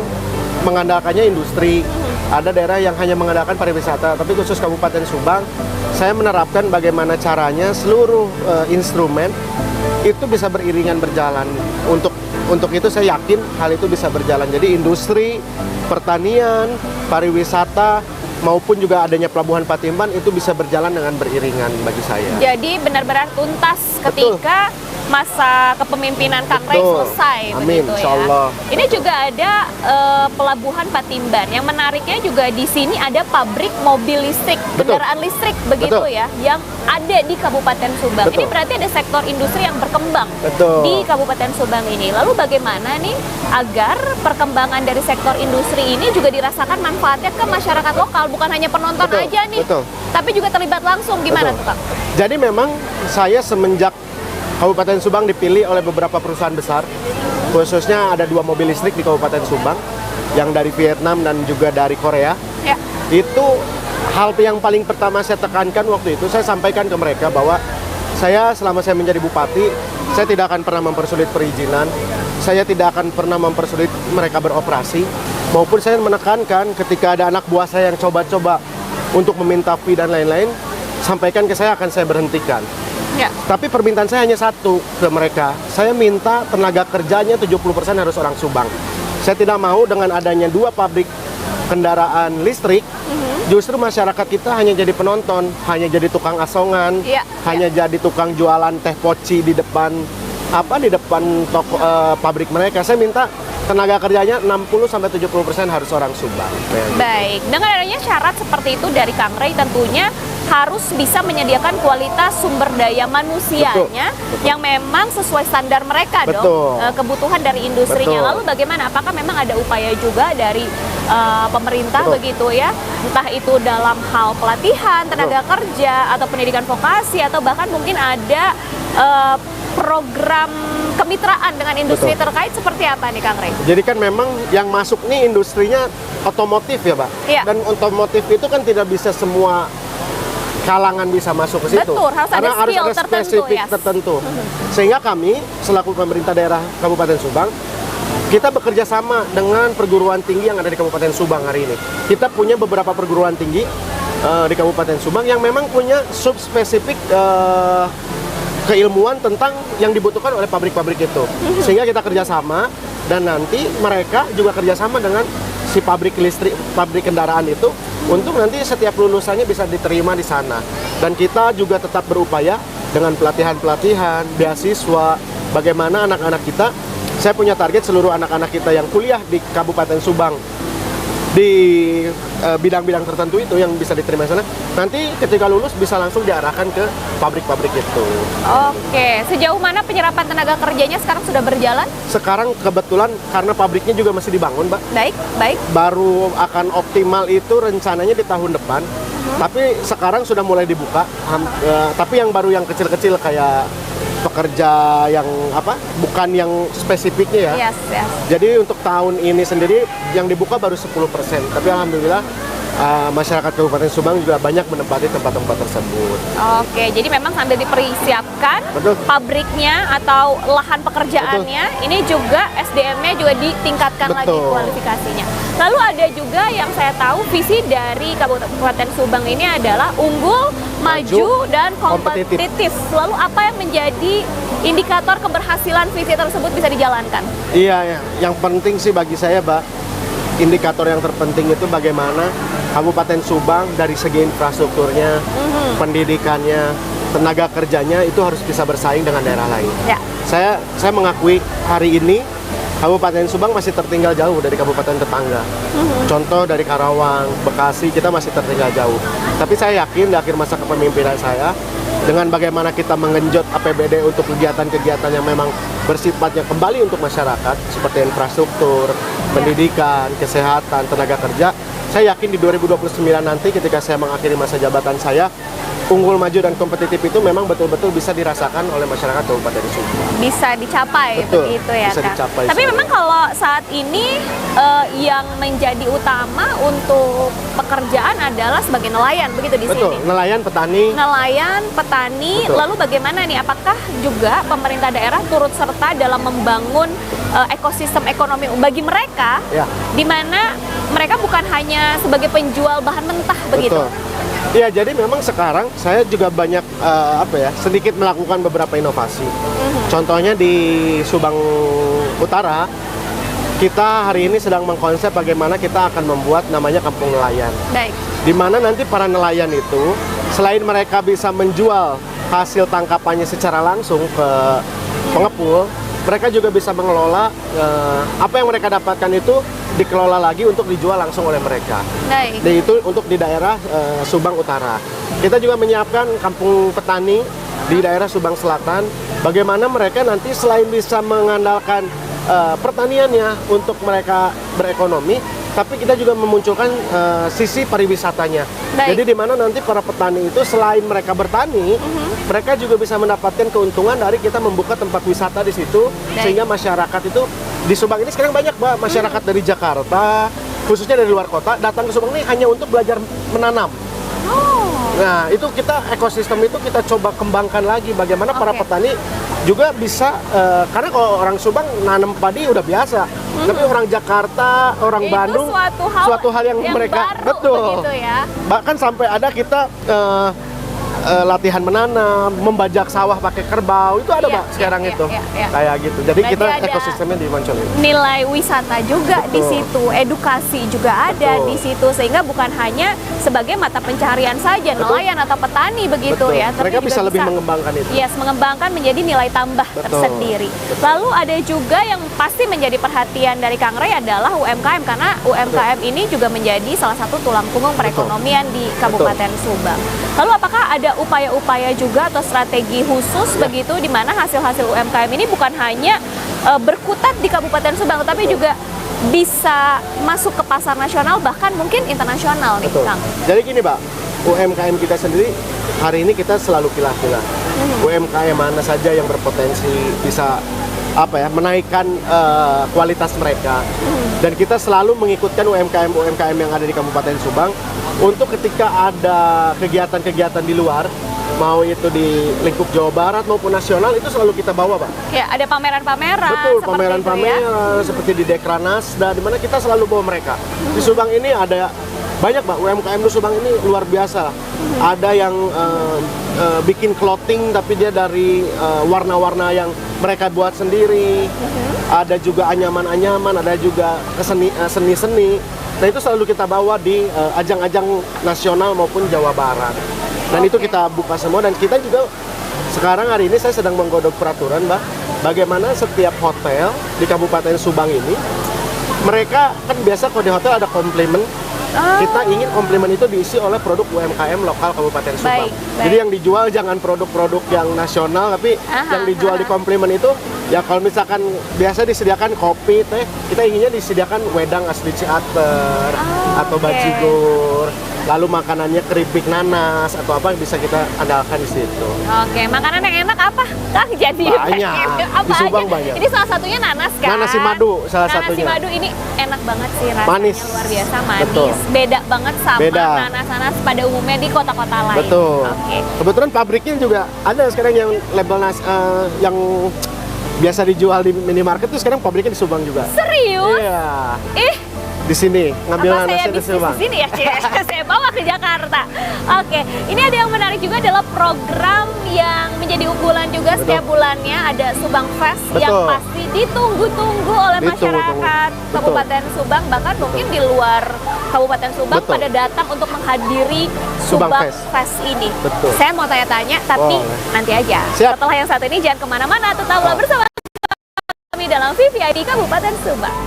mengandalkannya industri, ada daerah yang hanya mengadakan pariwisata, tapi khusus Kabupaten Subang, saya menerapkan bagaimana caranya seluruh instrumen itu bisa beriringan berjalan. Untuk itu saya yakin hal itu bisa berjalan. Jadi industri, pertanian, pariwisata, maupun juga adanya pelabuhan Patimban itu bisa berjalan dengan beriringan bagi saya. Jadi benar-benar tuntas ketika masa kepemimpinan Kang Ray selesai. Amin, begitu insya Allah. Ya. Ini juga ada pelabuhan Patimban. Yang menariknya juga di sini ada pabrik mobil listrik, kendaraan listrik begitu ya, yang ada di Kabupaten Subang. Ini berarti ada sektor industri yang berkembang di Kabupaten Subang ini. Lalu bagaimana nih agar perkembangan dari sektor industri ini juga dirasakan manfaatnya ke masyarakat lokal, bukan hanya penonton aja nih, tapi juga terlibat langsung. Gimana tuh Kang? Jadi memang saya semenjak Kabupaten Subang dipilih oleh beberapa perusahaan besar, khususnya ada 2 mobil listrik di Kabupaten Subang, yang dari Vietnam dan juga dari Korea. Ya. Itu hal yang paling pertama saya tekankan waktu itu, saya sampaikan ke mereka bahwa saya selama saya menjadi bupati, saya tidak akan pernah mempersulit perizinan, saya tidak akan pernah mempersulit mereka beroperasi, maupun saya menekankan ketika ada anak buah saya yang coba-coba untuk meminta fee dan lain-lain, sampaikan ke saya, akan saya berhentikan. Ya. Tapi permintaan saya hanya satu ke mereka. Saya minta tenaga kerjanya 70% harus orang Subang. Saya tidak mau dengan adanya 2 pabrik kendaraan listrik, justru masyarakat kita hanya jadi penonton, hanya jadi tukang asongan, hanya jadi tukang jualan teh poci di depan toko pabrik mereka. Saya minta tenaga kerjanya 60-70% harus orang Subang. Baik, dengan adanya syarat seperti itu dari Kang Ray, tentunya harus bisa menyediakan kualitas sumber daya manusianya yang memang sesuai standar mereka dong, kebutuhan dari industrinya. Lalu bagaimana? Apakah memang ada upaya juga dari pemerintah begitu ya, entah itu dalam hal pelatihan tenaga kerja atau pendidikan vokasi, atau bahkan mungkin ada program kemitraan dengan industri terkait, seperti apa nih Kang Ray? Jadi kan memang yang masuk nih industrinya otomotif ya Pak, dan otomotif itu kan tidak bisa semua kalangan bisa masuk ke situ. Betul, harus karena ada harus ada spesifik tertentu. Sehingga kami selaku pemerintah daerah Kabupaten Subang, kita bekerja sama dengan perguruan tinggi yang ada di Kabupaten Subang hari ini. Kita punya beberapa perguruan tinggi di Kabupaten Subang yang memang punya subspesifik keilmuan tentang yang dibutuhkan oleh pabrik-pabrik itu. Sehingga kita kerjasama, dan nanti mereka juga kerjasama dengan si pabrik listrik, pabrik kendaraan itu, untuk nanti setiap lulusannya bisa diterima di sana. Dan kita juga tetap berupaya dengan pelatihan-pelatihan, beasiswa, bagaimana anak-anak kita, saya punya target seluruh anak-anak kita yang kuliah di Kabupaten Subang di bidang-bidang tertentu itu yang bisa diterima sana, nanti ketika lulus bisa langsung diarahkan ke pabrik-pabrik itu. Oke, sejauh mana penyerapan tenaga kerjanya sekarang sudah berjalan? Sekarang kebetulan karena pabriknya juga masih dibangun, Mbak. Baik. Baru akan optimal itu rencananya di tahun depan. Tapi sekarang sudah mulai dibuka. Tapi yang baru yang kecil-kecil kayak pekerja yang bukan yang spesifiknya ya. Yes. Jadi untuk tahun ini sendiri yang dibuka baru 10%. Tapi alhamdulillah masyarakat Kabupaten Subang juga banyak menempati tempat-tempat tersebut. Oke, jadi memang sambil dipersiapkan pabriknya atau lahan pekerjaannya, ini juga SDM-nya juga ditingkatkan lagi kualifikasinya. Lalu ada juga yang saya tahu visi dari Kabupaten Subang ini adalah unggul, maju, dan kompetitif. Lalu apa yang menjadi indikator keberhasilan visi tersebut bisa dijalankan? Iya, yang penting sih bagi saya, Mbak, indikator yang terpenting itu bagaimana Kabupaten Subang dari segi infrastrukturnya, pendidikannya, tenaga kerjanya itu harus bisa bersaing dengan daerah lain. Ya. Saya mengakui hari ini Kabupaten Subang masih tertinggal jauh dari kabupaten tetangga. Contoh dari Karawang, Bekasi, kita masih tertinggal jauh. Tapi saya yakin di akhir masa kepemimpinan saya, dengan bagaimana kita mengenjot APBD untuk kegiatan-kegiatan yang memang bersifatnya kembali untuk masyarakat, seperti infrastruktur, pendidikan, kesehatan, tenaga kerja, saya yakin di 2029 nanti ketika saya mengakhiri masa jabatan saya, unggul, maju, dan kompetitif itu memang betul-betul bisa dirasakan oleh masyarakat Kabupaten Subang. Bisa dicapai, begitu ya, bisa Kak. dicapai. Tapi memang kalau saat ini yang menjadi utama untuk pekerjaan adalah sebagai nelayan, begitu di sini. Nelayan, petani. Nelayan, petani. Lalu bagaimana nih? Apakah juga pemerintah daerah turut serta dalam membangun ekosistem ekonomi bagi mereka, Ya. di mana mereka bukan hanya sebagai penjual bahan mentah begitu. Betul. Iya, jadi memang sekarang saya juga banyak sedikit melakukan beberapa inovasi. Contohnya di Subang Utara, kita hari ini sedang mengkonsep bagaimana kita akan membuat namanya kampung nelayan. Baik. Di mana nanti para nelayan itu selain mereka bisa menjual hasil tangkapannya secara langsung ke pengepul, mereka juga bisa mengelola apa yang mereka dapatkan itu dikelola lagi untuk dijual langsung oleh mereka. Baik. Dan itu untuk di daerah Subang Utara. Kita juga menyiapkan kampung petani di daerah Subang Selatan. Bagaimana mereka nanti selain bisa mengandalkan pertaniannya untuk mereka berekonomi, tapi kita juga memunculkan sisi pariwisatanya. Baik. Jadi di mana nanti para petani itu selain mereka bertani, mereka juga bisa mendapatkan keuntungan dari kita membuka tempat wisata di situ, Baik. sehingga masyarakat itu di Subang ini sekarang banyak Mbak, masyarakat dari Jakarta, khususnya dari luar kota, datang ke Subang ini hanya untuk belajar menanam. Nah, itu kita ekosistem itu kita coba kembangkan lagi bagaimana para Oke. petani juga bisa karena kalau orang Subang nanam padi udah biasa. Tapi orang Jakarta, orang Itu Bandung suatu hal yang mereka baru betul. begitu ya. Bahkan sampai ada kita latihan menanam, membajak sawah pakai kerbau, itu ada Iya, Mbak sekarang iya, itu. iya, iya. Kayak gitu. Jadi Berarti kita ada ekosistemnya dimunculin. Nilai wisata juga di Betul. situ, edukasi juga ada Betul. di situ, sehingga bukan hanya sebagai mata pencaharian saja Betul. nelayan atau petani begitu Betul. ya, tapi Mereka juga bisa lebih mengembangkan itu. Yes, mengembangkan menjadi nilai tambah Betul. tersendiri. Lalu ada juga yang pasti menjadi perhatian dari Kang Ray adalah UMKM, karena UMKM ini juga menjadi salah satu tulang punggung perekonomian di Kabupaten Subang. Lalu apakah ada upaya-upaya juga atau strategi khusus begitu di mana hasil-hasil UMKM ini bukan hanya berkutat di Kabupaten Subang, tapi juga bisa masuk ke pasar nasional bahkan mungkin internasional nih, Betul. Kang? Jadi gini, Mbak, UMKM kita sendiri hari ini kita selalu pilah-pilah. UMKM mana saja yang berpotensi bisa menaikkan kualitas mereka. Dan kita selalu mengikutkan UMKM yang ada di Kabupaten Subang untuk ketika ada kegiatan-kegiatan di luar, mau itu di lingkup Jawa Barat maupun nasional, itu selalu kita bawa, Pak. Ya, ada pameran-pameran. Betul, seperti pameran-pameran itu ya. seperti di Dekranasda, di mana kita selalu bawa mereka. Di Subang ini ada banyak, Mbak, UMKM di Subang ini luar biasa. Ada yang bikin clothing tapi dia dari warna-warna yang mereka buat sendiri. Ada juga anyaman-anyaman, ada juga seni-seni. Nah, itu selalu kita bawa di ajang-ajang nasional maupun Jawa Barat. Dan itu kita buka semua, dan kita juga sekarang hari ini saya sedang menggodok peraturan, Mbak, bagaimana setiap hotel di Kabupaten Subang ini, mereka kan biasa kalau di hotel ada komplimen, kita ingin komplimen itu diisi oleh produk UMKM lokal Kabupaten Subang. Baik, baik. Jadi yang dijual jangan produk-produk yang nasional, tapi yang dijual di komplimen itu, ya kalau misalkan biasa disediakan kopi, teh, kita inginnya disediakan wedang asli Ciater, atau oke. bajigur. Lalu makanannya keripik nanas atau apa bisa kita andalkan di situ. Oke, makanan yang enak apa, Kang? Jadi Banyak. apa Di Subang aja? banyak. Ini salah satunya nanas kan? Nanas si madu salah Nanas si satunya. madu ini enak banget sih rasanya, Manis. luar biasa manis. Betul. Beda banget sama Beda. nanas-nanas pada umumnya di kota-kota lain. Betul. Oke. Kebetulan pabriknya juga ada sekarang yang label yang biasa dijual di minimarket itu sekarang pabriknya di Subang juga. Serius? Iya. Ih, Di sini ngambil apa saya nanasnya di bisnis Subang. di sini ya, Cie? Saya bawa ke Jakarta. Oke, ini ada yang menarik juga adalah program yang menjadi unggulan juga Betul. setiap bulannya, ada Subang Fest yang Betul. pasti ditunggu-tunggu oleh Ditunggu-tunggu. masyarakat Betul. Kabupaten Subang, bahkan mungkin di luar Kabupaten Subang Betul. pada datang untuk menghadiri Subang Subang Fest. Fest ini. Betul. Saya mau tanya-tanya, tapi Boleh. nanti aja. Siap. Setelah yang satu ini jangan kemana-mana, tetaplah bersama kami dalam VVID Kabupaten Subang.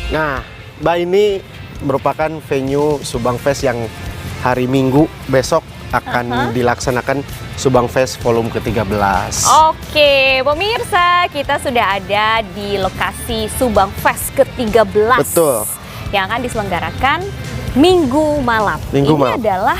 Nah, Mbak, ini merupakan venue Subang Fest yang hari Minggu besok akan dilaksanakan Subang Fest volume ke-13. Oke, pemirsa, kita sudah ada di lokasi Subang Fest ke-13. Betul. Yang akan diselenggarakan Minggu malam. Minggu Ini malam. adalah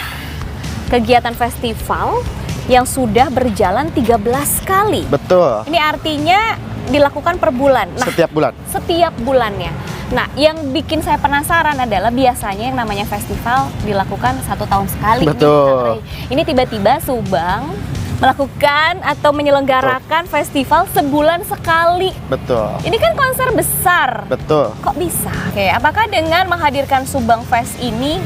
kegiatan festival yang sudah berjalan 13 kali. Betul. Ini artinya dilakukan per bulan. Nah, Setiap bulan. setiap bulannya. Nah, yang bikin saya penasaran adalah biasanya yang namanya festival dilakukan 1 tahun sekali. nih, Betul. Kang Ray. Ini tiba-tiba Subang melakukan atau menyelenggarakan festival sebulan sekali. Betul. Ini kan konser besar. Betul. Kok bisa? Oke, apakah dengan menghadirkan Subang Fest ini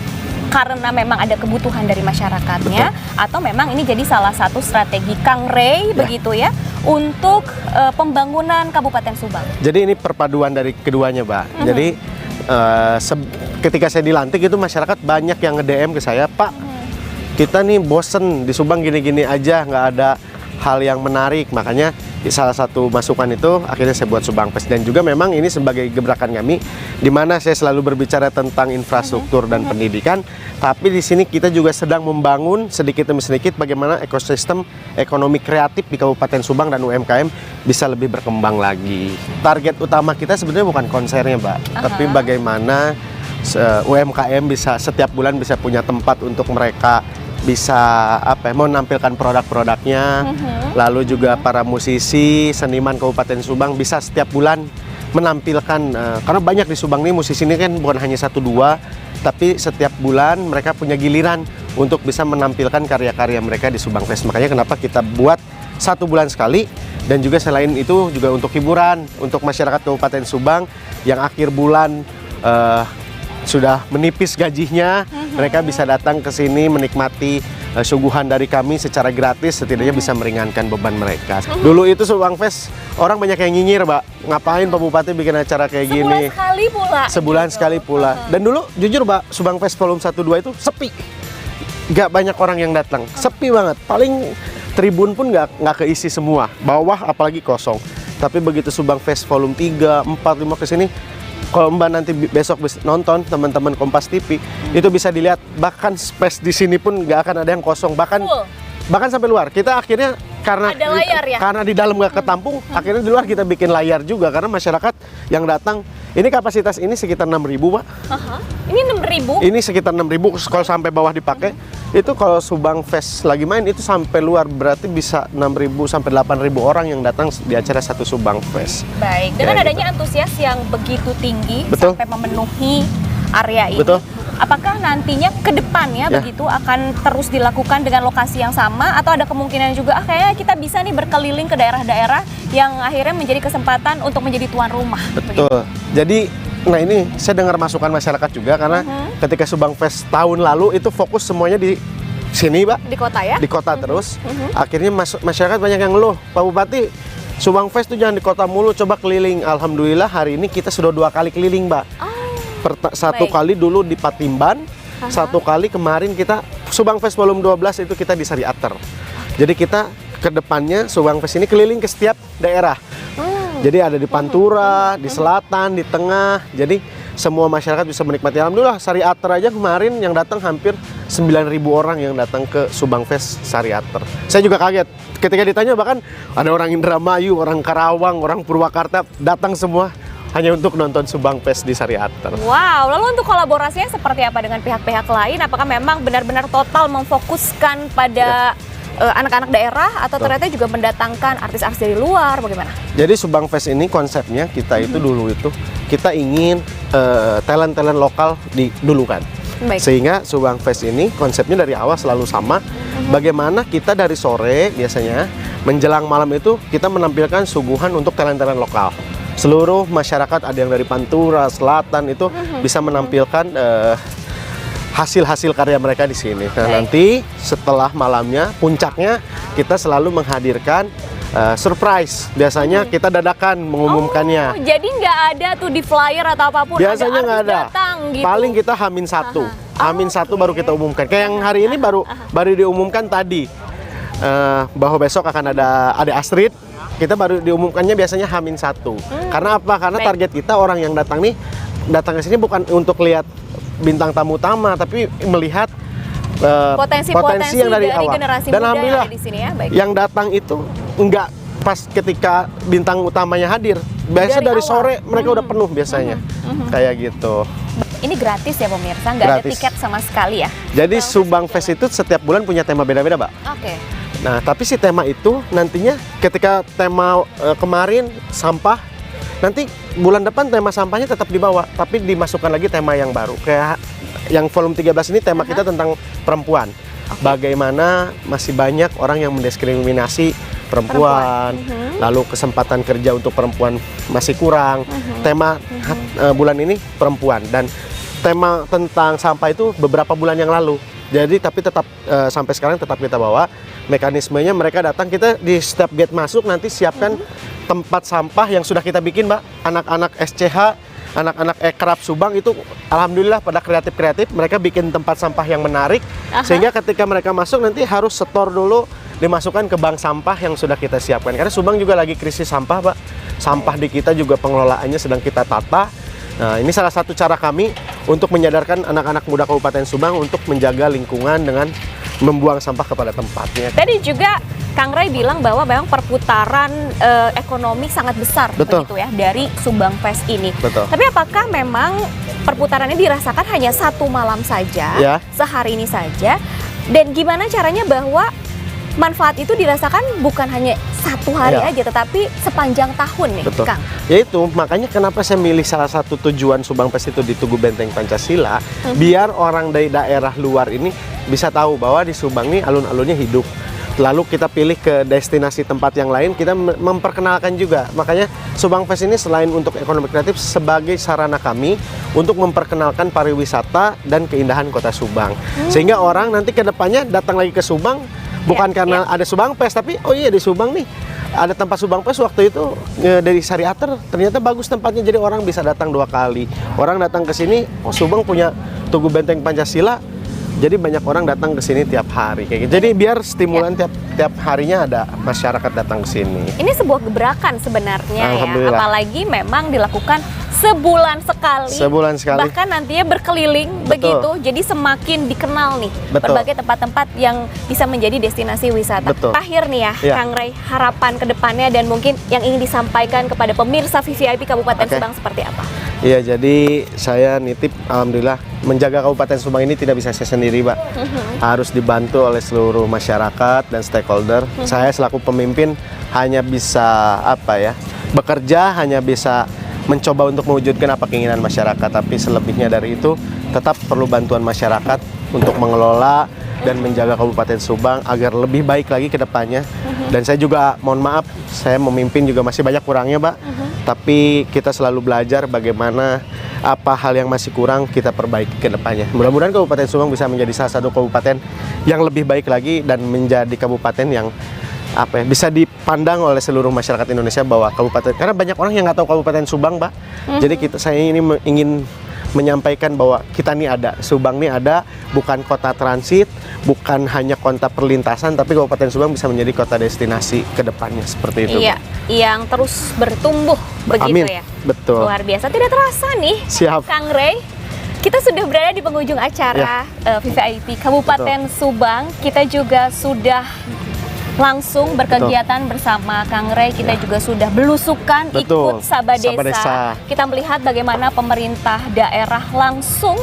karena memang ada kebutuhan dari masyarakatnya, atau memang ini jadi salah satu strategi Kang Ray begitu ya untuk pembangunan Kabupaten Subang? Jadi ini perpaduan dari keduanya, Mbak. Jadi ketika saya dilantik itu masyarakat banyak yang nge-DM ke saya, Pak, kita nih bosen di Subang gini-gini aja, nggak ada hal yang menarik. Makanya salah satu masukan itu akhirnya saya buat Subang Fest. Dan juga memang ini sebagai gebrakan kami, di mana saya selalu berbicara tentang infrastruktur dan pendidikan. Tapi di sini kita juga sedang membangun sedikit demi sedikit bagaimana ekosistem ekonomi kreatif di Kabupaten Subang dan UMKM bisa lebih berkembang lagi. Target utama kita sebenarnya bukan konsernya, Mbak, tapi bagaimana UMKM bisa setiap bulan bisa punya tempat untuk mereka bisa menampilkan produk-produknya. Lalu juga para musisi, seniman Kabupaten Subang bisa setiap bulan menampilkan, karena banyak di Subang nih musisi ini kan bukan hanya 1-2, tapi setiap bulan mereka punya giliran untuk bisa menampilkan karya-karya mereka di Subang Fest. Makanya kenapa kita buat 1 bulan sekali. Dan juga selain itu juga untuk hiburan untuk masyarakat Kabupaten Subang yang akhir bulan sudah menipis gajinya, mereka bisa datang ke sini menikmati suguhan dari kami secara gratis, setidaknya bisa meringankan beban mereka. Dulu itu Subang Fest orang banyak yang nyinyir, Mbak, ngapain Pak Bupati bikin acara kayak gini? Sebulan sekali pula. Sebulan sekali pula. Dan dulu jujur, Mbak, Subang Fest volume 1-2 itu sepi, nggak banyak orang yang datang, sepi banget. Paling tribun pun nggak keisi semua, bawah apalagi kosong. Tapi begitu Subang Fest volume 3, 4, 5 ke sini, kalau Mbak nanti besok nonton teman-teman Kompas TV, itu bisa dilihat bahkan space di sini pun nggak akan ada yang kosong, bahkan sampai luar. Kita akhirnya karena ada layar ya? Karena di dalam nggak ketampung, akhirnya di luar kita bikin layar juga karena masyarakat yang datang. Ini kapasitas ini sekitar 6.000, Pak. Ini 6.000? Ini sekitar 6.000 kalau sampai bawah dipakai. Itu kalau Subang Fest lagi main itu sampai luar, berarti bisa 6.000 sampai 8.000 orang yang datang di acara satu Subang Fest. Baik, dengan adanya antusias yang begitu tinggi sampai memenuhi area ini. Betul. Apakah nantinya ke depannya begitu akan terus dilakukan dengan lokasi yang sama, atau ada kemungkinan juga kayaknya kita bisa nih berkeliling ke daerah-daerah yang akhirnya menjadi kesempatan untuk menjadi tuan rumah? Betul. Begitu. Jadi nah ini saya dengar masukan masyarakat juga karena ketika Subang Fest tahun lalu itu fokus semuanya di sini, Pak. Di kota ya? Di kota terus. Akhirnya masyarakat banyak yang ngeluh, Pak Bupati, Subang Fest tuh jangan di kota mulu, coba keliling. Alhamdulillah hari ini kita sudah 2 kali keliling, Mbak. Satu kali dulu di Patimban, 1 kali kemarin kita Subang Fest volume 12 itu kita di Sari Ater. Jadi kita ke depannya Subang Fest ini keliling ke setiap daerah. Jadi ada di Pantura, di selatan, di tengah. Jadi semua masyarakat bisa menikmati. Alhamdulillah Sari Ater aja kemarin yang datang hampir 9.000 orang yang datang ke Subang Fest Sari Ater. Saya juga kaget ketika ditanya, bahkan ada orang Indramayu, orang Karawang, orang Purwakarta datang semua hanya untuk nonton Subang Fest di Sari Ater. Wow, lalu untuk kolaborasinya seperti apa dengan pihak-pihak lain? Apakah memang benar-benar total memfokuskan pada anak-anak daerah, atau ternyata juga mendatangkan artis-artis dari luar, bagaimana? Jadi Subang Fest ini konsepnya kita itu dulu itu kita ingin talent-talent lokal didulukan. Baik. Sehingga Subang Fest ini konsepnya dari awal selalu sama. Bagaimana kita dari sore biasanya menjelang malam itu kita menampilkan suguhan untuk talent-talent lokal. Seluruh masyarakat, ada yang dari Pantura, Selatan itu bisa menampilkan hasil-hasil karya mereka di sini. Nah, nanti setelah malamnya, puncaknya kita selalu menghadirkan surprise. Biasanya kita dadakan mengumumkannya. Jadi nggak ada tuh di flyer atau apapun? Biasanya nggak ada. Datang, gitu. Paling kita H-1. H-1 baru kita umumkan. Kayak yang hari ini baru diumumkan tadi. Bahwa besok akan ada Ade Astrid. Kita baru diumumkannya biasanya H-1. Karena apa? Karena target kita orang yang datang ke sini bukan untuk lihat bintang tamu utama, tapi melihat potensi yang dari awal. Dan alhamdulillah di sini ya. Baik. Yang datang itu enggak pas ketika bintang utamanya hadir. Biasa dari sore mereka udah penuh biasanya. Kayak gitu. Ini gratis ya pemirsa, nggak ada tiket sama sekali ya? Jadi Subang Fest itu setiap bulan punya tema beda-beda, Mbak. Oke. Nah, tapi si tema itu nantinya ketika tema kemarin sampah, nanti bulan depan tema sampahnya tetap dibawa, tapi dimasukkan lagi tema yang baru. Kayak yang volume 13 ini tema kita tentang perempuan. Bagaimana masih banyak orang yang mendiskriminasi perempuan. Lalu kesempatan kerja untuk perempuan masih kurang. Tema bulan ini perempuan, dan tema tentang sampah itu beberapa bulan yang lalu. Jadi tapi tetap sampai sekarang tetap kita bawa. Mekanismenya mereka datang, kita di setiap gate masuk nanti siapkan tempat sampah yang sudah kita bikin, Mbak. Anak-anak SCH, anak-anak Ekrab Subang itu alhamdulillah pada kreatif-kreatif, mereka bikin tempat sampah yang menarik. Sehingga ketika mereka masuk nanti harus setor dulu, dimasukkan ke bank sampah yang sudah kita siapkan. Karena Subang juga lagi krisis sampah, Pak. Sampah di kita juga pengelolaannya sedang kita tata. Nah, ini salah satu cara kami untuk menyadarkan anak-anak muda Kabupaten Subang untuk menjaga lingkungan dengan membuang sampah kepada tempatnya. Tadi juga Kang Ray bilang bahwa memang perputaran ekonomi sangat besar begitu ya dari Subang Fest ini. Tapi apakah memang perputarannya dirasakan hanya satu malam saja, sehari ini saja? Dan gimana caranya bahwa manfaat itu dirasakan bukan hanya satu hari aja, tetapi sepanjang tahun nih, Kang? Yaitu makanya kenapa saya milih salah satu tujuan Subang Fest itu di Tugu Benteng Pancasila, biar orang dari daerah luar ini bisa tahu bahwa di Subang ini alun-alunnya hidup. Lalu kita pilih ke destinasi tempat yang lain, kita memperkenalkan juga. Makanya Subang Fest ini selain untuk ekonomi kreatif sebagai sarana kami untuk memperkenalkan pariwisata dan keindahan kota Subang. Sehingga orang nanti ke depannya datang lagi ke Subang, bukan karena ada Subang Fest, tapi oh iya di Subang nih ada tempat Subang Fest waktu itu dari Sariater, ternyata bagus tempatnya, jadi orang bisa datang 2 kali. Orang datang ke sini, oh Subang punya Tugu Benteng Pancasila, jadi banyak orang datang ke sini tiap hari kayak gitu. Jadi biar stimulan tiap harinya ada masyarakat datang ke sini. Ini sebuah gebrakan sebenarnya ya, apalagi memang dilakukan sebulan sekali. Bahkan nantinya berkeliling begitu. Jadi semakin dikenal nih berbagai tempat-tempat yang bisa menjadi destinasi wisata. Terakhir nih ya, Kang Ray, harapan kedepannya dan mungkin yang ingin disampaikan kepada pemirsa VVIP Kabupaten Subang seperti apa? Iya, jadi saya nitip, alhamdulillah menjaga Kabupaten Subang ini tidak bisa saya sendiri, Mbak. Harus dibantu oleh seluruh masyarakat dan stakeholder. Saya selaku pemimpin hanya bisa bekerja, hanya bisa mencoba untuk mewujudkan apa keinginan masyarakat, tapi selebihnya dari itu tetap perlu bantuan masyarakat untuk mengelola dan menjaga Kabupaten Subang agar lebih baik lagi ke depannya. Dan saya juga mohon maaf, saya memimpin juga masih banyak kurangnya, Mbak. Tapi kita selalu belajar bagaimana apa hal yang masih kurang kita perbaiki ke depannya. Mudah-mudahan Kabupaten Subang bisa menjadi salah satu kabupaten yang lebih baik lagi dan menjadi kabupaten yang bisa dipandang oleh seluruh masyarakat Indonesia bahwa kabupaten, karena banyak orang yang nggak tahu Kabupaten Subang, Mbak. Jadi saya ini ingin menyampaikan bahwa kita nih ada, Subang nih ada, bukan kota transit, bukan hanya kota perlintasan, tapi Kabupaten Subang bisa menjadi kota destinasi ke depannya seperti itu. Iya, yang terus bertumbuh begitu ya. Betul. Luar biasa, tidak terasa nih, Kang Ray. Kita sudah berada di penghujung acara VVIP Kabupaten Subang. Kita juga sudah langsung berkegiatan bersama Kang Ray. Kita juga sudah belusukan ikut Sabadesa. Kita melihat bagaimana pemerintah daerah langsung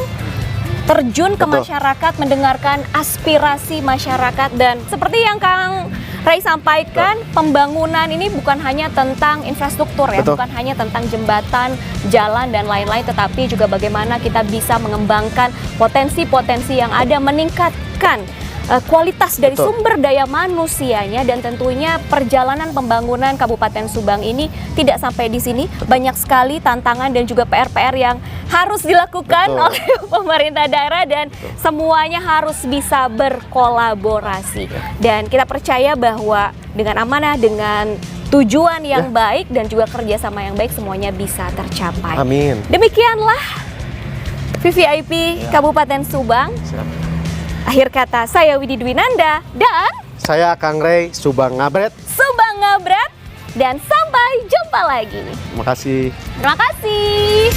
terjun ke masyarakat, mendengarkan aspirasi masyarakat. Dan seperti yang Kang Ray sampaikan, pembangunan ini bukan hanya tentang infrastruktur ya, bukan hanya tentang jembatan, jalan dan lain-lain, tetapi juga bagaimana kita bisa mengembangkan potensi-potensi yang ada, meningkatkan kualitas dari sumber daya manusianya, dan tentunya perjalanan pembangunan Kabupaten Subang ini tidak sampai di sini. Banyak sekali tantangan dan juga PR-PR yang harus dilakukan oleh pemerintah daerah, dan semuanya harus bisa berkolaborasi. Dan kita percaya bahwa dengan amanah, dengan tujuan yang baik dan juga kerjasama yang baik, semuanya bisa tercapai. Amin. Demikianlah VVIP Kabupaten Subang. Akhir kata, saya Widi Dwinanda dan saya Kang Ray, Subang Ngabret. Subang Ngabret, dan sampai jumpa lagi. Terima kasih. Terima kasih.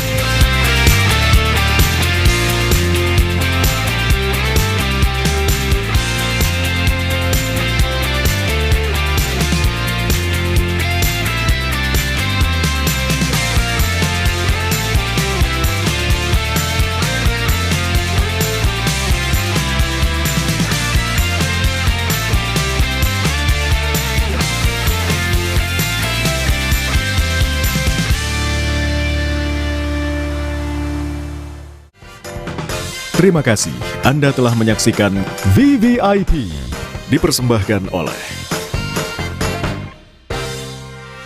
Terima kasih Anda telah menyaksikan VVIP dipersembahkan oleh